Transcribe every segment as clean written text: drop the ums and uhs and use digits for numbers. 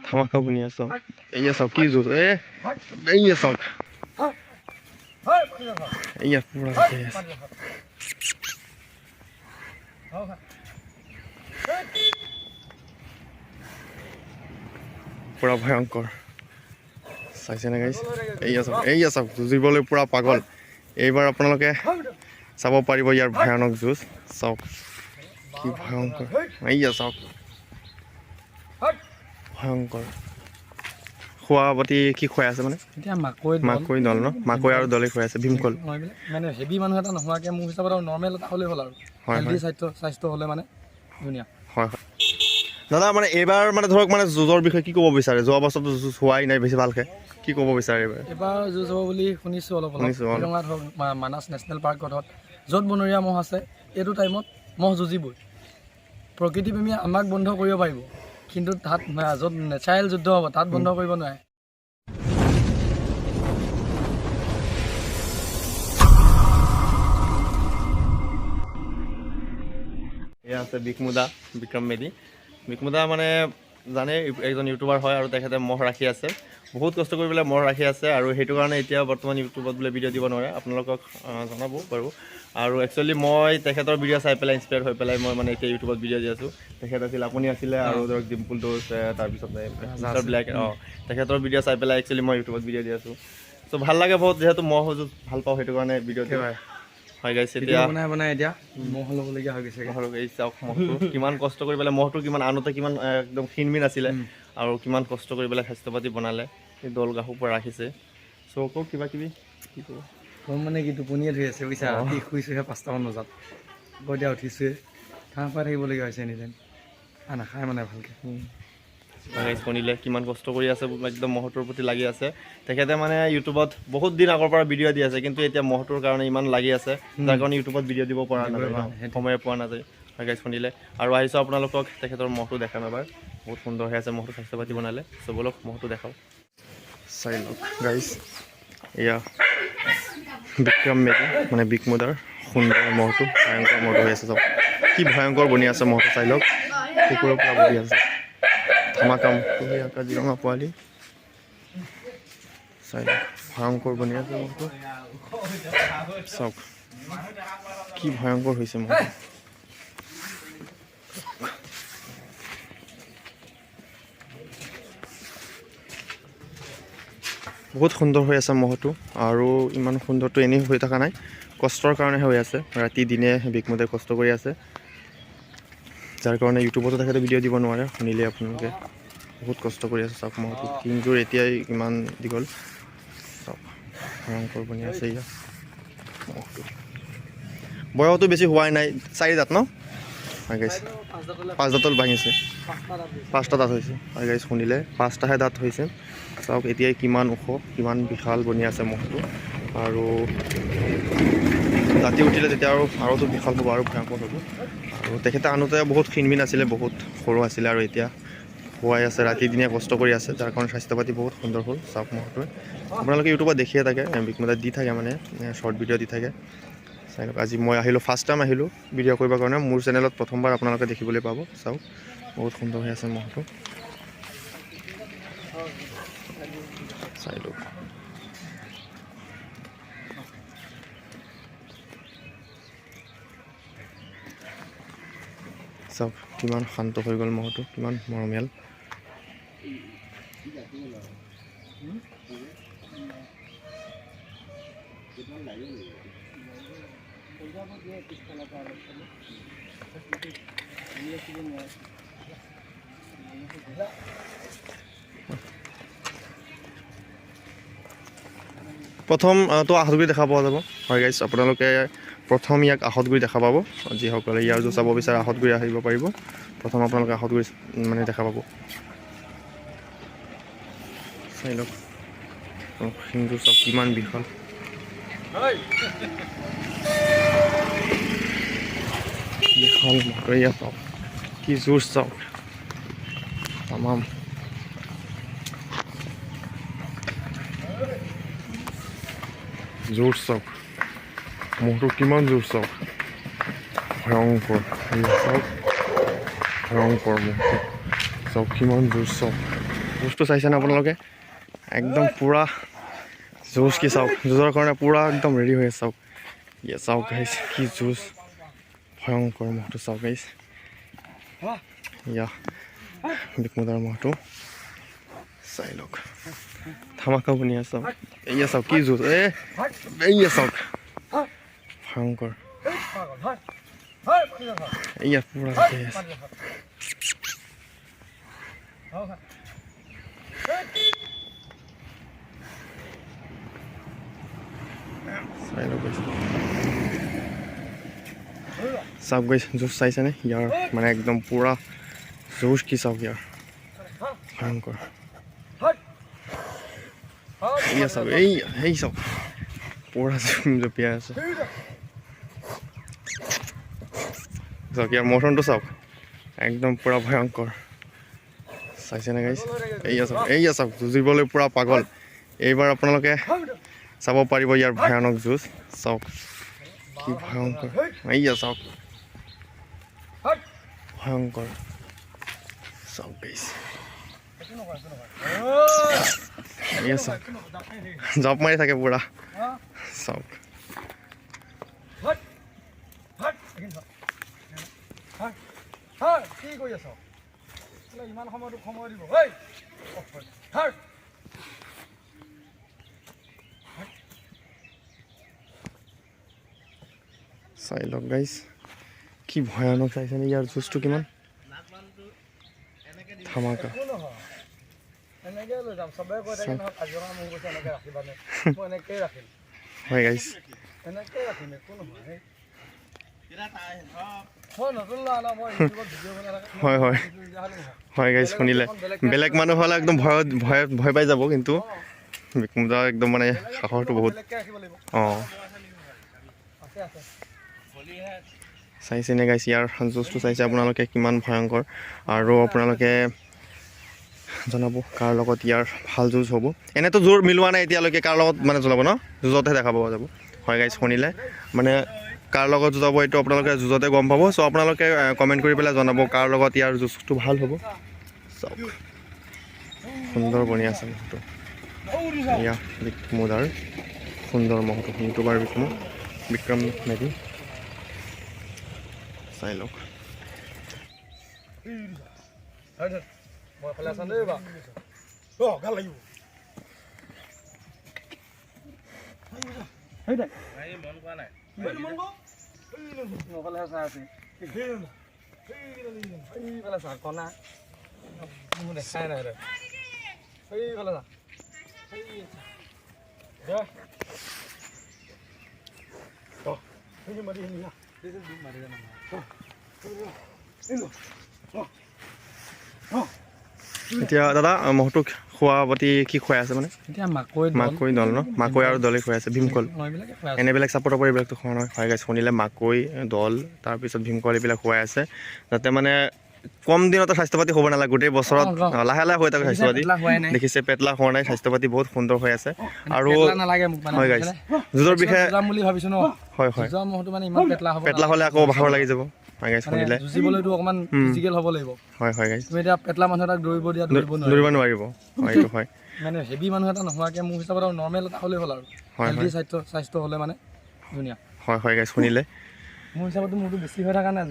ধামাকা বনি আছে এইয়া চাওক কি জোৰ এইয়া চাওক এইয়া পুৰা পুৰা ভয়ংকৰ চাইছে নে গাইছ এইয়া চাওক যুঁজিবলৈ পুৰা পাগল এইবাৰ আপোনালোকে চাব পাৰিব ইয়াৰ ভয়ানক যুঁজ চাওক কি ভয়ংকৰ এইয়া চাওক ভয়ংকৰ খোৱা পাতি কি খুৱাই আছে মানে এতিয়া মাকৈ দল ন মাকৈ আৰু দলে খুৱাই আছে ভীমকল মানে হেভি মানুহ এটা নোহোৱাকৈ মোৰ হিচাপত আৰু নৰ্মেল এটা হ'লেই হ'ল আৰু হেল্ডি স্বাস্থ্য হ'লে মানে ধুনীয়া হয় হয় দাদা মানে এইবাৰ মানে ধৰক মানে যুঁজৰ বিষয়ে কি ক'ব বিচাৰে যোৱা বছৰতো যুঁজ হোৱাই নাই বেছি ভালকৈ কি ক'ব বিচাৰে এইবাৰ যুঁজ হ'ব বুলি শুনিছোঁ অলপ কাজিৰঙাত হওক মানাস নেশ্যনেল পাৰ্কত হওক য'ত বনৰীয়া ম'হ আছে এইটো টাইমত ম'হ যুঁজিবই প্ৰকৃতিপ্ৰেমী আমাক বন্ধ কৰিব পাৰিব কিন্তু তাত য'ত নেচাৰেল যুদ্ধ হ'ব তাত বন্ধ কৰিব নোৱাৰে এয়া আছে বিকমুদা বিক্ৰম মেধি বিকমুদা মানে জানে এজন ইউটিউবাৰ হয় আৰু তেখেতে মহ ৰাখি আছে বহুত কষ্ট কৰি পেলাই মহ ৰাখি আছে আৰু সেইটো কাৰণে এতিয়া বৰ্তমান ইউটিউবত বোলে ভিডিঅ' দিব নোৱাৰে আপোনালোকক জনাব বাৰু আৰু একচুৱেলি মই তেখেতৰ ভিডিঅ' চাই পেলাই ইনস্পায়াৰ হৈ পেলাই মই মানে এতিয়া ইউটিউবত ভিডিঅ' দি আছোঁ তেখেত আছিল আপুনি আছিলে আৰু ধৰক ডিম্পুল দোষ তাৰপিছত ব্লেক তেখেতৰ ভিডিঅ' চাই পেলাই একচুৱেলি মই ইউটিউবত ভিডিঅ' দি আছোঁ চ' ভাল লাগে বহুত যিহেতু মহ যুঁজ ভাল পাওঁ সেইটো কাৰণে ভিডিঅ' দিওঁ হয় গাইছে এতিয়া বনাই এতিয়া মহ ল'বলগীয়া হৈ গৈছে এই চাওক মহটো কিমান কষ্ট কৰি পেলাই মহটো কিমান আনোতে কিমান একদম ক্ষীণমিন আছিলে আৰু কিমান কষ্ট কৰি পেলাই স্বাস্থ্য পাতি বনালে এই দল গাহু পৰা ৰাখিছে চ' আকৌ কিবা কিবি কি ক'ব কম মানে কি টোপনিয়ে ধৰি আছে বুজিছা ৰাতি শুইছোঁহে 5টামান বজাত আকৌ এতিয়া উঠিছোঁহে ঘাঁহ খুৱাই থাকিবলগীয়া হৈছে এনিটাইম নাখায় মানে ভালকৈ শুনিলে কিমান কষ্ট কৰি আছে একদম মহটোৰ প্ৰতি লাগি আছে তেখেতে মানে ইউটিউবত বহুত দিন আগৰ পৰা ভিডিঅ' দি আছে কিন্তু এতিয়া মহটোৰ কাৰণে ইমান লাগি আছে যাৰ কাৰণে ইউটিউবত ভিডিঅ' দিব পৰা নাযায় সময়ে পোৱা নাযায় গাইজ শুনিলে আৰু আহিছোঁ আপোনালোকক তেখেতৰ মহটো দেখাম এবাৰ বহুত সুন্দৰ হৈ আছে মহটো স্বাস্থ্য পাতি বনালে চবলক মহটো দেখাওঁ চাই লওক গাইজ এয়া বিক্ৰম মেধি মানে বিকমুদাৰ সুন্দৰ মহটো ভয়ংকৰ মহটো হৈ আছে চব কি ভয়ংকৰ বনি আছে মহটো চাই লওক কুকুৰৰ পৰা বহি আছে ধামাকাম কাজিৰঙা পোৱালি চাই ভয়ংকৰ বনি আছে মহটো চাওক কি ভয়ংকৰ হৈছে মহ বহুত সুন্দৰ হৈ আছে মহটো আৰু ইমান সুন্দৰটো এনেই হৈ থকা নাই কষ্টৰ কাৰণেহে হৈ আছে ৰাতি দিনে বিকমুদে কষ্ট কৰি আছে যাৰ কাৰণে ইউটিউবতো তেখেতে ভিডিঅ' দিব নোৱাৰে শুনিলে আপোনালোকে বহুত কষ্ট কৰি আছে চাওক মহটো কিনযোৰ এতিয়াই ইমান দীঘল চাওক ভয়ংকৰ বনি আছে ইয়াত মহটো বয়সটো বেছি হোৱাই নাই 4 দাঁত ন হয় গাইছ 5 দাঁতল ভাঙিছে 5টা দাঁত হৈছে হয় গাইছ শুনিলে 5টাহে দাঁত হৈছে চাওক এতিয়াই কিমান ওখ কিমান বিশাল বনি আছে মহটো আৰু ৰাতি উঠিলে তেতিয়া আৰুতো বিশাল হ'ব আৰু ভয়ংকৰ হ'ব আৰু তেখেতে আনোতে বহুত ক্ষীণমিন আছিলে বহুত সৰু আছিলে আৰু এতিয়া খুৱাই আছে ৰাতি দিনে কষ্ট কৰি আছে যাৰ কাৰণে স্বাস্থ্য পাতি বহুত সুন্দৰ হ'ল চাওক মহটোৱে আপোনালোকে ইউটিউবত দেখিয়ে থাকে বিকমুদাত দি থাকে মানে শ্বৰ্ট ভিডিঅ' দি থাকে চাই লওক আজি মই আহিলোঁ ফাৰ্ষ্ট টাইম আহিলোঁ ভিডিঅ' কৰিবৰ কাৰণে মোৰ চেনেলত প্ৰথমবাৰ আপোনালোকে দেখিবলৈ পাব চাওক বহুত সুন্দৰ হৈ আছে মহটো চাই লওক চাওক কিমান শান্ত হৈ গ'ল মহটো কিমান মৰমীয়াল প্ৰথম তো আহতগুৰি দেখা পোৱা যাব হয় গাইছ আপোনালোকে প্ৰথম ইয়াক আহতগুৰি দেখা পাব যিসকলে ইয়াৰ যুঁজ চাব বিচাৰে আহতগুৰি আহিব পাৰিব প্ৰথম আপোনালোকে আহতগুৰি মানে দেখা পাব চাই লওক সিংহটো চাওক কিমান বিশাল বিশাল মহৰীয়া চাওক কি জোৰ চাওক তামাম জোৰ চাওক মহটো কিমান জোৰ চাওক ভয়ংকৰ চাওক ভয়ংকৰ মহটো চাওক কিমান জোৰ চাওক যুঁজটো চাইছেনে আপোনালোকে একদম পূৰা যুঁজ কি চাওক যুঁজৰ কাৰণে পূৰা একদম ৰেডি হৈ আছে চাওক ইয়ে চাওক গাইছ কি যুঁজ ভয়ংকৰ মহটো চাওক গাইছ ইয়া বিগমুদাৰ মহটো চাই লওক ধামাকা বনি আছে চাওক এয়া চাওক কি যুঁজ এয়া চাওক ভয়ংকৰ এয়া পূৰা ৰেডি আছে চাই লওক গাইছ চাওক গাইছ যুঁজ চাইছেনে ইয়াৰ মানে একদম পূৰা যুঁজ কি চাওক ইয়াৰ ভয়ংকৰ এয়া চাওক এই চাওক পূৰা জঁপিয়াই আছে চাওক ইয়াৰ মটনটো চাওক একদম পূৰা ভয়ংকৰ চাইছেনে গাইছ এয়া চাওক যুঁজিবলৈ পূৰা পাগল এইবাৰ আপোনালোকে চাব পাৰিব ইয়াৰ ভয়ানক যুঁজ চাওক কি ভয়ংকৰ এয়া চাওক ভয়ংকৰ চাওক গাইছ এয়া চাওক জাপ মাৰি থাকে পূৰা চাওক কি কৰি আছ ইমান সময়তো সময় দিব চাই লওক গাইছ কি ভয়ানক চাইছেনে ইয়াৰ যুঁজটো কিমান ধামাকা হয় গাইছ হয় হয় হয় গাইছ শুনিলে বেলেগ মানুহ হ'লে একদম ভয় পাই যাব কিন্তু বিগমুদাৰ একদম মানে সাহসটো বহুত অঁ চাইছেনে গাইছ ইয়াৰ যুঁজটো চাইছে আপোনালোকে কিমান ভয়ংকৰ আৰু আপোনালোকে জনাব কাৰ লগত ইয়াৰ ভাল যুঁজ হ'ব এনেতো জোৰ মিলোৱা নাই এতিয়ালৈকে কাৰ লগত মানে জ্বলাব ন যুঁজতহে দেখা পোৱা যাব হয় গাইছ শুনিলে মানে কাৰ লগত যুঁজাব এইটো আপোনালোকে যুঁজতে গম পাব চ' আপোনালোকে কমেণ্ট কৰি পেলাই জনাব কাৰ লগত ইয়াৰ যুঁজটো ভাল হ'ব চাওক সুন্দৰ বনি আছে মহটো এয়া বিগমুদাৰ সুন্দৰ মহটো ইউটিউবাৰ বিক্ৰম মেধি চাই লওক এতিয়া দাদা মহটোক খোৱা পাতি কি খুৱাই আছে মানে এতিয়া মাকৈ দল ন মাকৈ আৰু দলে খুৱাই আছে ভীমকল এনেবিলাক চাপৰ্ট পৰা এইবিলাকতো খোৱা নহয় হয় গাইছ শুনিলে মাকৈ দল তাৰপিছত ভীমকল এইবিলাক খুৱাই আছে যাতে মানে কম দিনতে স্বাস্থ্য পাতি হ'ব নালাগে গোটেই বছৰত লাহে লাহে হৈ থাকে স্বাস্থ্য পাতি দেখিছে পেটলা হোৱা নাই স্বাস্থ্য পাতি বহুত সুন্দৰ হৈ আছে আৰু হয় গাইছ যুঁজৰ বিষয়ে হয় হয় পেটলা হ'লে আকৌ ভাগৰ লাগি যাব হয় গাইছ শুনিলে যুঁজিবলৈতো অকণমান ফিজিকেল হ'ব লাগিব হয় হয় গাইছ তুমি এতিয়া পেটলা মানুহ এটাক দৌৰিব নোৱাৰিব হয় এইটো হয় মানে হেভি মানুহ এটা নোহোৱাকৈ মোৰ হিচাপত আৰু নৰ্মেল এটা হ'লেই হ'ল আৰু হেল্ডি স্বাস্থ্য হ'লে মানে ধুনীয়া হয় হয় গাইছ শুনিলে মোৰ হিচাপত মোৰতো বেছি হৈ থকা নাই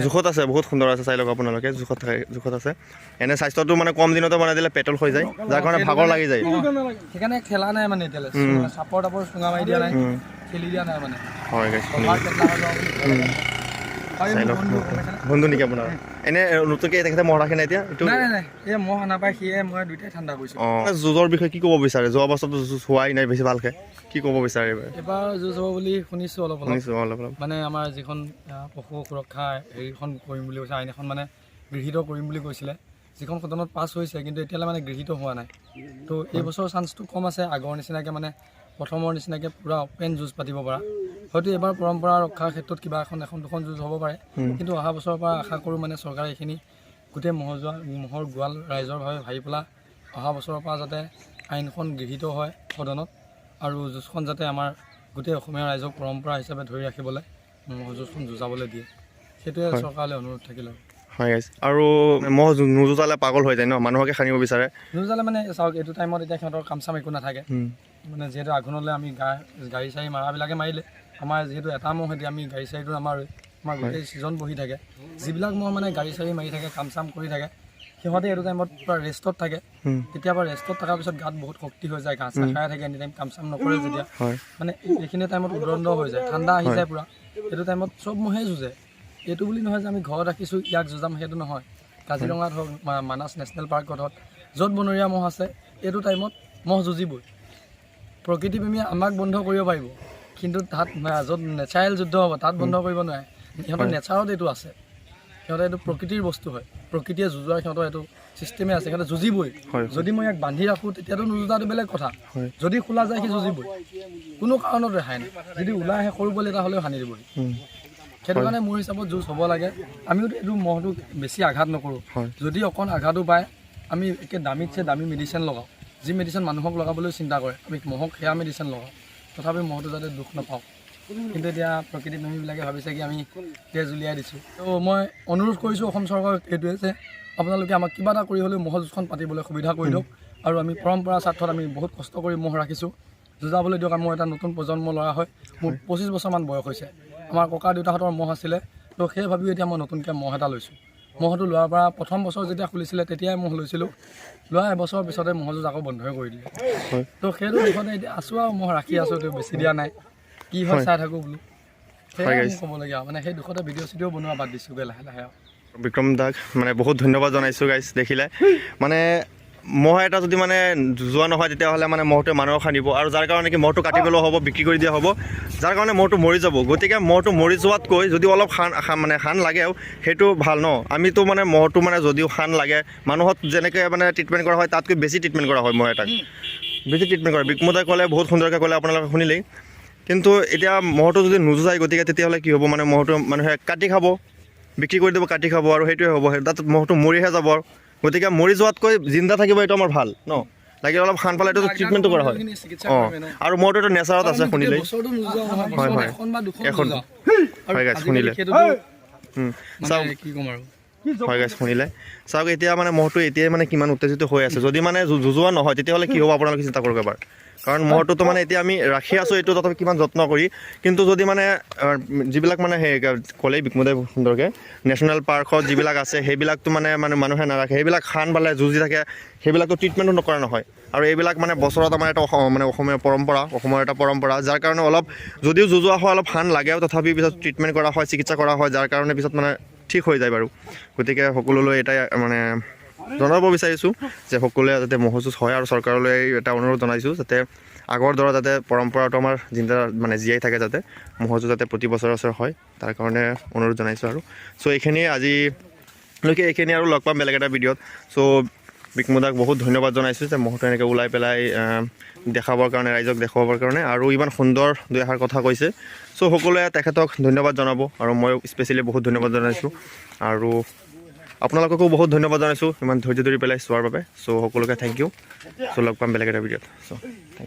জোখত আছে বহুত সুন্দৰ আছে চাই লওক আপোনালোকে জোখত আছে এনে স্বাস্থ্যটো মানে কম দিনতে বনাই দিলে পেটল হৈ যায় যাৰ কাৰণে ভাগৰ লাগি যায় সেইকাৰণে খেলা নাই মানে এতিয়ালৈ চাপৰ টাপৰ চুঙা মাৰি দিয়া নাই খেলি দিয়া নাই মানে হয় গাইছ চাই লওক বন্ধু নেকি আপোনাৰ এনে নতুনকৈ তেখেতে মহ ৰাখে নাই এতিয়া এইটো নাই এই মহ নাপায় সিয়ে মই দুইটাই ঠাণ্ডা কৰিছোঁ অঁ যুঁজৰ বিষয়ে কি ক'ব বিচাৰে যোৱা বছৰতো যুঁজ হোৱাই নাই বেছি ভালকৈ কি ক'ব বিচাৰে এইবাৰ যুঁজ হ'ব বুলি শুনিছোঁ অলপ অলপ মানে আমাৰ যিখন পশু সুৰক্ষা হেৰিখন কৰিম বুলি কৈছে আইন এখন মানে গৃহীত কৰিম বুলি কৈছিলে যিখন সদনত পাছ হৈছে কিন্তু এতিয়ালৈ মানে গৃহীত হোৱা নাই তো এই বছৰ চান্সটো কম আছে আগৰ নিচিনাকৈ মানে প্ৰথমৰ নিচিনাকৈ পূৰা অপেন যুঁজ পাতিব পৰা হয়তো এবাৰ পৰম্পৰা ৰক্ষাৰ ক্ষেত্ৰত কিবা এখন দুখন যুঁজ হ'ব পাৰে কিন্তু অহা বছৰৰ পৰা আশা কৰোঁ মানে চৰকাৰে এইখিনি গোটেই মহৰ গোৱাল ৰাইজৰ ভাৱে ভাবি পেলাই অহা বছৰৰ পৰা যাতে আইনখন গৃহীত হয় সদনত আৰু যুঁজখন যাতে আমাৰ গোটেই অসমীয়া ৰাইজক পৰম্পৰা হিচাপে ধৰি ৰাখিবলৈ ম'হ যুঁজখন যুঁজাবলৈ দিয়ে সেইটোৱে চৰকাৰলৈ অনুৰোধ থাকিলে হয় গাইছ আৰু মহ নুজুজালে পাগল হৈ যায় ন, মানুহকে সানিব বিচাৰে। নুজুজালে মানে চাওক এইটো টাইমত এতিয়া সিহঁতৰ কাম চাম একো নাথাকে, মানে যিহেতু আঘোণলৈ আমি গাড়ী চাড়ী মাৰাবিলাকে মাৰিলে আমাৰ যিহেতু এটা মহ এতিয়া আমি গাড়ী চাড়ীটো নামাৰোঁ, আমাৰ গোটেই ছিজন বহি থাকে। যিবিলাক মহ মানে গাড়ী চাড়ী মাৰি থাকে, কাম চাম কৰি থাকে, সিহঁতে এইটো টাইমত পূৰা ৰেষ্টত থাকে। কেতিয়াবা ৰেষ্টত থকাৰ পিছত গাত বহুত শক্তি হৈ যায়, ঘাঁহ চাহ খাই থাকে, এনি টাইম কাম চাম নকৰে যেতিয়া, মানে এইখিনি টাইমত উদণ্ড হৈ যায়, ঠাণ্ডা আহি যায় পূৰা। এইটো টাইমত চব মহেই যুঁজে। এইটো বুলি নহয় যে আমি ঘৰত ৰাখিছোঁ ইয়াক যুঁজাম, সেইটো নহয়। কাজিৰঙাত হওক, মানাছ নেশ্যনেল পাৰ্কত হওক, য'ত বনৰীয়া মহ আছে এইটো টাইমত মহ যুঁজিবই। প্ৰকৃতিপ্ৰেমীয়ে আমাক বন্ধ কৰিব পাৰিব, কিন্তু তাত য'ত নেচাৰেল যুদ্ধ হ'ব তাত বন্ধ কৰিব নোৱাৰে। সিহঁতৰ নেচাৰত এইটো আছে, সিহঁতে এইটো প্ৰকৃতিৰ বস্তু হয়, প্ৰকৃতিয়ে যুঁজোৱাৰ সিহঁতৰ এইটো ছিষ্টেমে আছে, সিহঁতে যুঁজিবই। যদি মই ইয়াক বান্ধি ৰাখোঁ তেতিয়াতো নুযুঁজাটো বেলেগ কথা, যদি খোলা যায় সি যুঁজিবই, কোনো কাৰণত ৰেহাই নাই। যদি ওলাই আহে সৰু পোৱালি এটা হ'লেও সানি দিবই। সেইটো কাৰণে মোৰ হিচাপত যুঁজ হ'ব লাগে। আমিওতো এইটো মহটোক বেছি আঘাত নকৰোঁ, যদি অকণ আঘাতো পায় আমি একে দামীতছে দামী মেডিচিন লগাওঁ, যি মেডিচিন মানুহক লগাবলৈ চিন্তা কৰে, আমি মহক সেয়া মেডিচিন লগাওঁ, তথাপি মহটো যাতে দুখ নাপাওঁ। কিন্তু এতিয়া প্ৰকৃতিপ্ৰেমীবিলাকে ভাবিছে কি আমি তেজ উলিয়াই দিছোঁ। ত' মই অনুৰোধ কৰিছোঁ অসম চৰকাৰক এইটোৱে যে আপোনালোকে আমাক কিবা এটা কৰি হ'লেও মহ যুঁজখন পাতিবলৈ সুবিধা কৰি দিয়ক। আৰু আমি পৰম্পৰা স্বাৰ্থত আমি বহুত কষ্ট কৰি মহ ৰাখিছোঁ, যুঁজাবলৈ দিয়ক। মই এটা নতুন প্ৰজন্মৰ ল'ৰা হয়, মোৰ 25 বছৰমান বয়স হৈছে। আমাৰ ককা দেউতাহঁতৰ মহ আছিলে, তো সেই ভাবিও এতিয়া মই নতুনকৈ মহ এটা লৈছোঁ। মহটো লোৱাৰ পৰা প্ৰথম বছৰ যেতিয়া খুলিছিলে তেতিয়াই মহ লৈছিলোঁ, লোৱা এবছৰৰ পিছতে মহ যুঁজ আকৌ বন্ধই কৰি দিলে। তো সেইটো দিশতে এতিয়া আছোঁ আৰু মহ ৰাখি আছোঁ, তেওঁ বেছি দিয়া নাই, কি হয় চাই থাকোঁ বোলো। সেয়াই মোৰ ক'বলগীয়া, মানে সেই দুখতে ভিডিঅ' চিডিঅ' বনোৱা বাদ দিছোঁগৈ লাহে লাহে। বিক্ৰম দাক মানে বহুত ধন্যবাদ জনাইছোঁ গাইছ। দেখিলে মানে মহ এটা যদি মানে যোৱা নহয় তেতিয়াহ'লে মানে মহটোৱে মানুহক সানিব, আৰু যাৰ কাৰণে কি মহটো কাটি পেলোৱা হ'ব, বিক্ৰী কৰি দিয়া হ'ব, যাৰ কাৰণে মহটো মৰি যাব। গতিকে মহটো মৰি যোৱাতকৈ যদি অলপ শান লাগেও সেইটো ভাল ন। আমিতো মানে মহটো মানে যদিও শান লাগে, মানুহক যেনেকৈ মানে ট্ৰিটমেণ্ট কৰা হয় তাতকৈ বেছি ট্ৰিটমেণ্ট কৰা হয় মহ এটাক, বেছি ট্ৰিটমেণ্ট কৰে। বিক্ৰমদাই ক'লে বহুত সুন্দৰকৈ ক'লে, আপোনালোকে শুনিলেই। কিন্তু এতিয়া মহটো যদি নুযুঁজায় গতিকে তেতিয়াহ'লে কি হ'ব, মানে মহটো মানুহে কাটি খাব, বিক্ৰী কৰি দিব, কাটি খাব, আৰু সেইটোৱে হ'ব। তাত মহটো মৰিহে যাব। গতিকে মৰি যোৱাতকৈ জিন্দা থাকিব, এইটো আমাৰ ভাল ন। লাগিলে অলপ শান পালে এইটো ট্ৰিটমেণ্টটো কৰা হয়। আৰু মহটো এইটো নেচাৰত আছে, শুনিলেই। হয় হয় এখন হয় গাইছ, শুনিলে চাওক, হয় গাইছ শুনিলে। চাওক এতিয়া মানে মহটো এতিয়াই মানে কিমান উত্তেজিত হৈ আছে। যদি মানে যুঁজোৱা নহয় তেতিয়াহ'লে কি হ'ব আপোনালোকে চিন্তা কৰক এবাৰ। কাৰণ মহটোতো মানে এতিয়া আমি ৰাখি আছোঁ এইটো তথাপি কিমান যত্ন কৰি, কিন্তু যদি মানে যিবিলাক মানে সেই ক'লেই বিক্ৰমদাই সুন্দৰকৈ নেশ্যনেল পাৰ্কত যিবিলাক আছে সেইবিলাকতো মানে মানুহে নাৰাখে, সেইবিলাক শান পালে যুঁজি থাকে, সেইবিলাকতো ট্ৰিটমেণ্টো নকৰা নহয়। আৰু এইবিলাক মানে বছৰত আমাৰ এটা মানে অসমীয়া পৰম্পৰা, অসমৰ এটা পৰম্পৰা, যাৰ কাৰণে অলপ যদিও যুঁজোৱা হয় অলপ শান লাগেও, তথাপি পিছত ট্ৰিটমেণ্ট কৰা হয়, চিকিৎসা কৰা হয়, যাৰ কাৰণে পিছত মানে ঠিক হৈ যায় বাৰু। গতিকে সকলোলৈ এটাই মানে জনাব বিচাৰিছোঁ যে সকলোৱে যাতে মহ যুঁজ হয়, আৰু চৰকাৰলৈ এটা অনুৰোধ জনাইছোঁ যাতে আগৰ দৰে যাতে পৰম্পৰাটো আমাৰ জিন্দা মানে জীয়াই থাকে, যাতে মহ যুঁজ যাতে প্ৰতি বছৰে হয়, তাৰ কাৰণে অনুৰোধ জনাইছোঁ। আৰু চ' এইখিনিয়ে আজিলৈকে, এইখিনি আৰু লগ পাম বেলেগ এটা ভিডিঅ'ত। চ' বিক্ৰমদাক বহুত ধন্যবাদ জনাইছোঁ যে মহটো এনেকৈ ওলাই পেলাই দেখাবৰ কাৰণে, ৰাইজক দেখুৱাবৰ কাৰণে, আৰু ইমান সুন্দৰ দুই এষাৰ কথা কৈছে। চ' সকলোৱে তেখেতক ধন্যবাদ জনাব, আৰু মই স্পেচিয়েলি বহুত ধন্যবাদ জনাইছোঁ। আৰু আপোনালোককো বহুত ধন্যবাদ জনাইছোঁ ইমান ধৈৰ্য ধৰি পেলাই চোৱাৰ বাবে। চ' সকলোকে থেংক ইউ। চ' লগ পাম বেলেগ এটা ভিডিঅ'ত। চ'